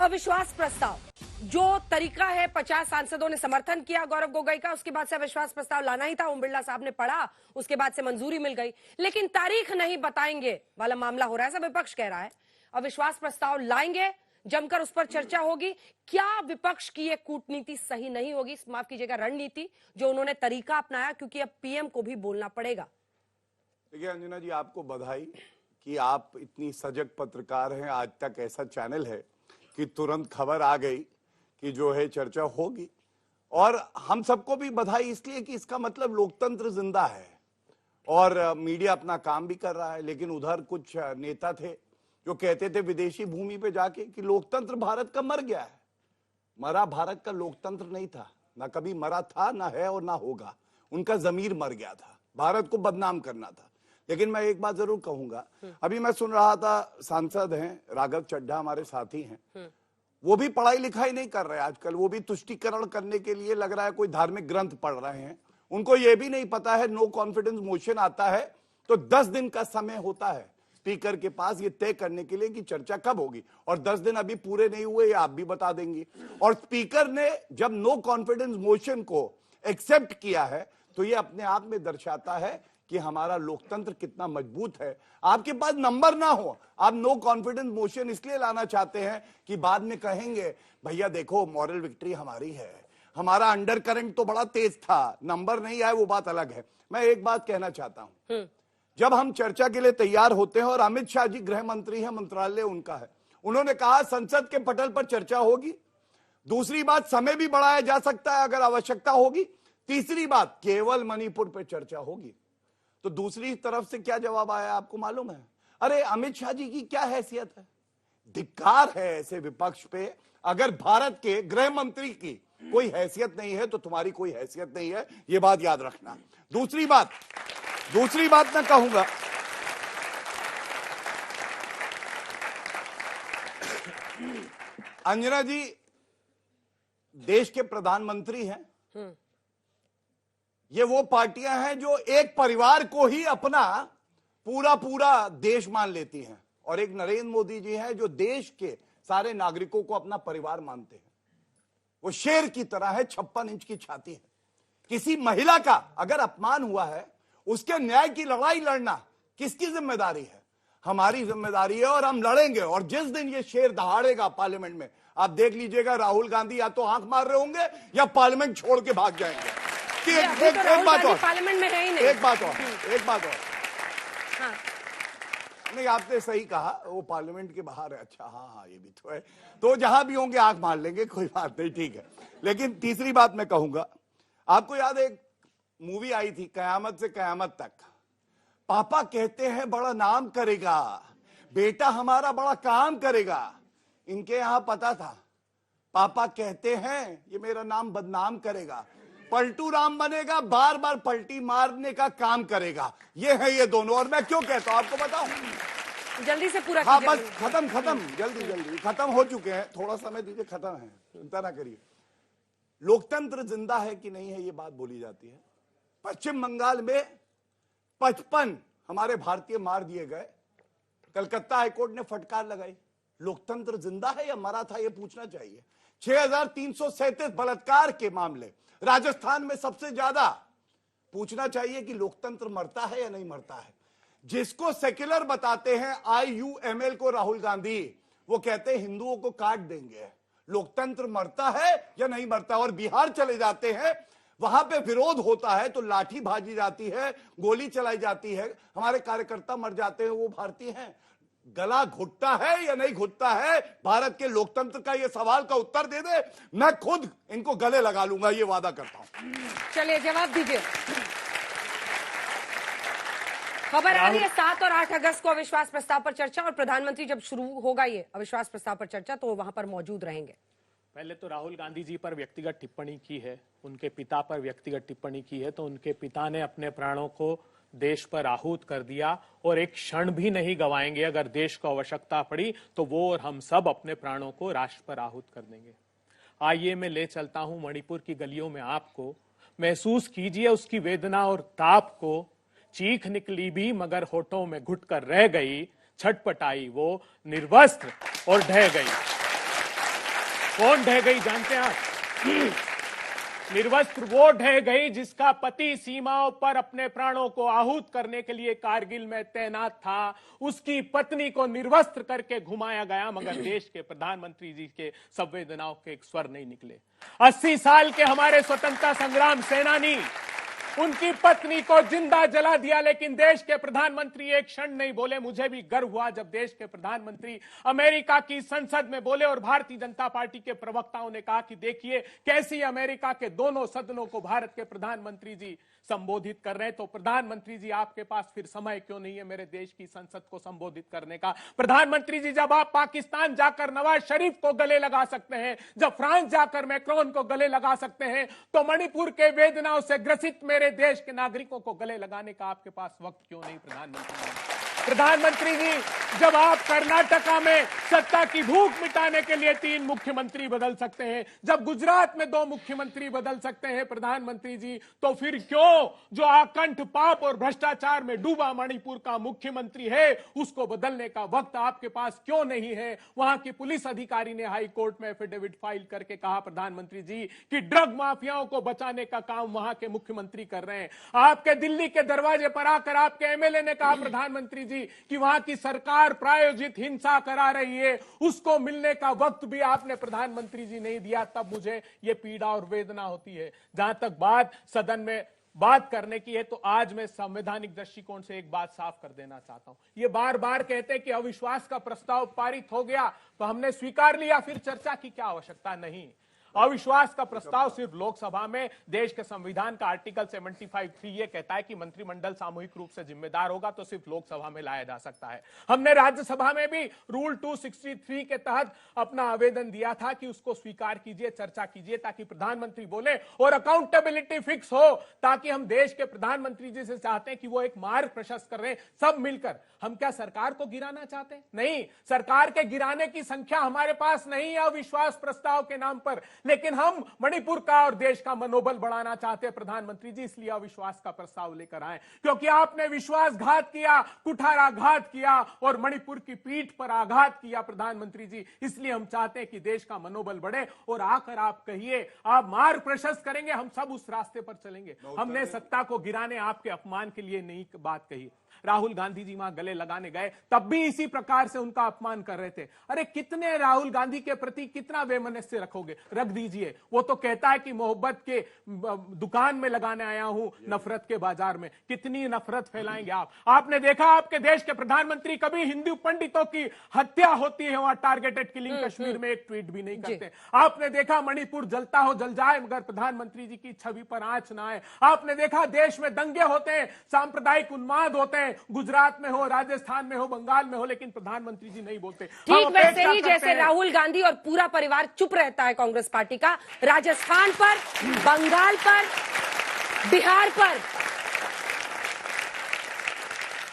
अविश्वास प्रस्ताव जो तरीका है 50 सांसदों ने समर्थन किया गौरव गोगोई का, उसके बाद से अविश्वास प्रस्ताव लाना ही था। ओम बिरला साहब ने पढ़ा, उसके बाद से मंजूरी मिल गई, लेकिन तारीख नहीं बताएंगे वाला मामला हो रहा है। सब विपक्ष कह रहा है अविश्वास प्रस्ताव लाएंगे, जमकर उस पर चर्चा होगी। क्या विपक्ष की ये कूटनीति सही नहीं होगी, माफ कीजिएगा रणनीति, जो उन्होंने तरीका अपनाया, क्योंकि अब पीएम को भी बोलना पड़ेगा। देखिए अंजना जी, आपको बधाई कि आप इतनी सजग पत्रकार हैं। आज तक ऐसा चैनल है कि तुरंत खबर आ गई कि जो है चर्चा होगी, और हम सबको भी बधाई इसलिए कि इसका मतलब लोकतंत्र जिंदा है और मीडिया अपना काम भी कर रहा है। लेकिन उधर कुछ नेता थे जो कहते थे विदेशी भूमि पे जाके कि लोकतंत्र भारत का मर गया है। मरा भारत का लोकतंत्र नहीं था, ना कभी मरा था, ना है और ना होगा। उनका जमीर मर गया था, भारत को बदनाम करना था। लेकिन मैं एक बात जरूर कहूंगा, अभी मैं सुन रहा था, सांसद हैं राघव चड्ढा हमारे साथी हैं, वो भी पढ़ाई लिखाई नहीं कर रहे आजकल, वो भी तुष्टीकरण करने के लिए लग रहा है कोई धार्मिक ग्रंथ पढ़ रहे हैं। उनको ये भी नहीं पता है नो कॉन्फिडेंस मोशन आता है तो 10 दिन का समय होता है स्पीकर के पास ये तय करने के लिए कि चर्चा कब होगी, और 10 दिन अभी पूरे नहीं हुए, ये आप भी बता देंगे। और स्पीकर ने जब नो कॉन्फिडेंस मोशन को एक्सेप्ट किया है तो ये अपने आप में दर्शाता है कि हमारा लोकतंत्र कितना मजबूत है। आपके पास नंबर ना हो, आप नो कॉन्फिडेंस मोशन इसलिए लाना चाहते हैं कि बाद में कहेंगे भैया देखो मॉरल विक्ट्री हमारी है, हमारा अंडर करंट तो बड़ा तेज था, नंबर नहीं आए वो बात अलग है। मैं एक बात कहना चाहता हूं, जब हम चर्चा के लिए तैयार होते हैं, और अमित शाह जी गृह मंत्री है, मंत्रालय उनका है, उन्होंने कहा संसद के पटल पर चर्चा होगी। दूसरी बात, समय भी बढ़ाया जा सकता है अगर आवश्यकता होगी। तीसरी बात, केवल मणिपुर पर चर्चा होगी। तो दूसरी तरफ से क्या जवाब आया आपको मालूम है? अरे अमित शाह जी की क्या हैसियत है? धिक्कार है ऐसे विपक्ष पे। अगर भारत के गृह मंत्री की कोई हैसियत नहीं है तो तुम्हारी कोई हैसियत नहीं है, ये बात याद रखना। दूसरी बात मैं कहूंगा, अंजना जी देश के प्रधानमंत्री हैं, ये वो पार्टियां हैं जो एक परिवार को ही अपना पूरा देश मान लेती हैं, और एक नरेंद्र मोदी जी हैं जो देश के सारे नागरिकों को अपना परिवार मानते हैं। वो शेर की तरह है, 56 इंच की छाती है। किसी महिला का अगर अपमान हुआ है, उसके न्याय की लड़ाई लड़ना किसकी जिम्मेदारी है? हमारी जिम्मेदारी है, और हम लड़ेंगे। और जिस दिन ये शेर दहाड़ेगा पार्लियामेंट में, आप देख लीजिएगा राहुल गांधी या तो आंख मार रहे होंगे या पार्लियामेंट छोड़ के भाग जाएंगे। एक बात और, पार्लियामेंट में है ही नहीं। एक बात और हाँ। नहीं, आपने सही कहा, वो पार्लियामेंट के बाहर है। अच्छा हाँ, ये भी तो है। तो जहां भी होंगे आंख मार लेंगे, कोई बात नहीं, ठीक है। लेकिन तीसरी बात मैं कहूंगा, आपको याद है एक मूवी आई थी कयामत से कयामत तक। पापा कहते हैं बड़ा नाम करेगा, बेटा हमारा बड़ा काम करेगा। इनके यहां पता था, पापा कहते हैं ये मेरा नाम बदनाम करेगा, पलटू राम बनेगा, बार बार पलटी मारने का काम करेगा। ये है ये दोनों। और मैं क्यों कहता हूं आपको बताऊं? जल्दी से पूरा हाँ, बस खत्म जल्दी खत्म हो चुके हैं, थोड़ा समय दीजिए, खत्म है, चिंता ना करिए। लोकतंत्र जिंदा है कि नहीं है ये बात बोली जाती है। पश्चिम बंगाल में 55 हमारे भारतीय मार दिए गए, कलकत्ता हाईकोर्ट ने फटकार लगाई। लोकतंत्र जिंदा है या मरा था ये पूछना चाहिए। 6337 बलात्कार के मामले राजस्थान में सबसे ज्यादा। पूछना चाहिए कि लोकतंत्र मरता है या नहीं मरता है। जिसको सेक्युलर बताते हैं IUML को राहुल गांधी, वो कहते हैं हिंदुओं को काट देंगे। लोकतंत्र मरता है या नहीं मरता? और बिहार चले जाते हैं, वहां पे विरोध होता है तो लाठी भाजी जाती है, गोली चलाई जाती है, हमारे कार्यकर्ता मर जाते हैं, वो भारतीय हैं। गला घुटता है या नहीं घुटता है? भारत के लोकतंत्र का ये सवाल का उत्तर दे दे, मैं खुद इनको गले लगा लूंगा, ये वादा करता हूं। चलिए जवाब दीजिए। खबर आ रही है 7 और 8 अगस्त को अविश्वास प्रस्ताव पर चर्चा, और प्रधानमंत्री जब शुरू होगा ये अविश्वास प्रस्ताव पर चर्चा तो वहां पर मौजूद रहेंगे। पहले तो राहुल गांधी जी पर व्यक्तिगत टिप्पणी की है, उनके पिता पर व्यक्तिगत टिप्पणी की है, तो उनके पिता ने अपने प्राणों को देश पर आहूत कर दिया, और एक क्षण भी नहीं गवाएंगे। अगर देश को आवश्यकता पड़ी तो वो और हम सब अपने प्राणों को राष्ट्र पर आहूत कर देंगे। आइए मैं ले चलता हूं मणिपुर की गलियों में आपको, महसूस कीजिए उसकी वेदना और ताप को। चीख निकली भी मगर होठों में घुटकर रह गई, छटपटाई वो निर्वस्त्र और ढह गई। कौन ढह गई जानते हैं आप? निर्वस्त्र वो ढह गई जिसका पति सीमाओं पर अपने प्राणों को आहूत करने के लिए कारगिल में तैनात था। उसकी पत्नी को निर्वस्त्र करके घुमाया गया, मगर देश के प्रधानमंत्री जी के संवेदनाओं के एक स्वर नहीं निकले। 80 साल के हमारे स्वतंत्रता संग्राम सेनानी, उनकी पत्नी को जिंदा जला दिया, लेकिन देश के प्रधानमंत्री एक क्षण नहीं बोले। मुझे भी गर्व हुआ जब देश के प्रधानमंत्री अमेरिका की संसद में बोले और भारतीय जनता पार्टी के प्रवक्ताओं ने कहा कि देखिए कैसी अमेरिका के दोनों सदनों को भारत के प्रधानमंत्री जी संबोधित कर रहे हैं। तो प्रधानमंत्री जी आपके पास फिर समय क्यों नहीं है मेरे देश की संसद को संबोधित करने का? प्रधानमंत्री जी, जब आप पाकिस्तान जाकर नवाज शरीफ को गले लगा सकते हैं, जब फ्रांस जाकर मैक्रोन को गले लगा सकते हैं, तो मणिपुर के वेदनाओं से ग्रसित मेरे देश के नागरिकों को गले लगाने का आपके पास वक्त क्यों नहीं? प्रधानमंत्री जी, जब आप कर्नाटका में सत्ता की भूख मिटाने के लिए 3 मुख्यमंत्री बदल सकते हैं, जब गुजरात में 2 मुख्यमंत्री बदल सकते हैं प्रधानमंत्री जी, तो फिर क्यों जो आकंठ पाप और भ्रष्टाचार में डूबा मणिपुर का मुख्यमंत्री है उसको बदलने का वक्त आपके पास क्यों नहीं है? वहां की पुलिस अधिकारी ने हाई कोर्ट में एफिडेविट फाइल करके कहा प्रधानमंत्री जी कि ड्रग माफियाओं को बचाने का काम वहां के मुख्यमंत्री कर रहे हैं। आपके दिल्ली के दरवाजे पर आकर आपके एमएलए ने कहा प्रधानमंत्री जी कि वहां की सरकार प्रायोजित हिंसा करा रही है, उसको मिलने का वक्त भी आपने प्रधानमंत्री जी नहीं दिया। तब मुझे ये पीड़ा और वेदना होती है। जहां तक बात सदन में बात करने की है, तो आज मैं संवैधानिक दृष्टिकोण से एक बात साफ कर देना चाहता हूं। ये बार बार कहते हैं कि अविश्वास का प्रस्ताव पारित हो गया तो हमने स्वीकार लिया, फिर चर्चा की क्या आवश्यकता? नहीं, अविश्वास का प्रस्ताव सिर्फ लोकसभा में, देश के संविधान का आर्टिकल 75(3) ये कहता है कि मंत्रिमंडल सामूहिक रूप से जिम्मेदार होगा, तो सिर्फ लोकसभा में लाया जा सकता है। हमने राज्यसभा में भी रूल 263 के तहत अपना आवेदन दिया था कि उसको स्वीकार कीजिए, चर्चा कीजिए, ताकि प्रधानमंत्री बोले और अकाउंटेबिलिटी फिक्स हो, ताकि हम देश के प्रधानमंत्री जी से चाहते हैं कि वो एक मार्ग प्रशस्त कर रहे हैं सब मिलकर। हम क्या सरकार को गिराना चाहते हैं? नहीं, सरकार के गिराने की संख्या हमारे पास नहीं है अविश्वास प्रस्ताव के नाम पर, लेकिन हम मणिपुर का और देश का मनोबल बढ़ाना चाहते हैं प्रधानमंत्री जी, इसलिए अविश्वास का प्रस्ताव लेकर आए। क्योंकि आपने विश्वासघात किया, कुठाराघात किया और मणिपुर की पीठ पर आघात किया प्रधानमंत्री जी, इसलिए हम चाहते हैं कि देश का मनोबल बढ़े और आकर आप कहिए आप मार्ग प्रशस्त करेंगे, हम सब उस रास्ते पर चलेंगे। हमने सत्ता को गिराने, आपके अपमान के लिए नहीं बात कही। राहुल गांधी जी वहां गले लगाने गए, तब भी इसी प्रकार से उनका अपमान कर रहे थे। अरे कितने राहुल गांधी के प्रति कितना वैमनस्य रखोगे? रख दीजिए। वो तो कहता है कि मोहब्बत के दुकान में लगाने आया हूं, नफरत के बाजार में। कितनी नफरत फैलाएंगे आप? आपने देखा आपके देश के प्रधानमंत्री कभी हिंदू पंडितों की हत्या होती है वहां टारगेटेड किलिंग कश्मीर में एक ट्वीट भी नहीं करते। आपने देखा मणिपुर जलता हो जल जाए मगर प्रधानमंत्री जी की छवि पर आंच ना आए। आपने देखा देश में दंगे होते हैं, सांप्रदायिक उन्माद होते हैं, गुजरात में हो, राजस्थान में हो, बंगाल में हो, लेकिन प्रधानमंत्री जी नहीं बोलते। ठीक वैसे ही जैसे राहुल गांधी और पूरा परिवार चुप रहता है कांग्रेस पार्टी का, राजस्थान पर, बंगाल पर, बिहार पर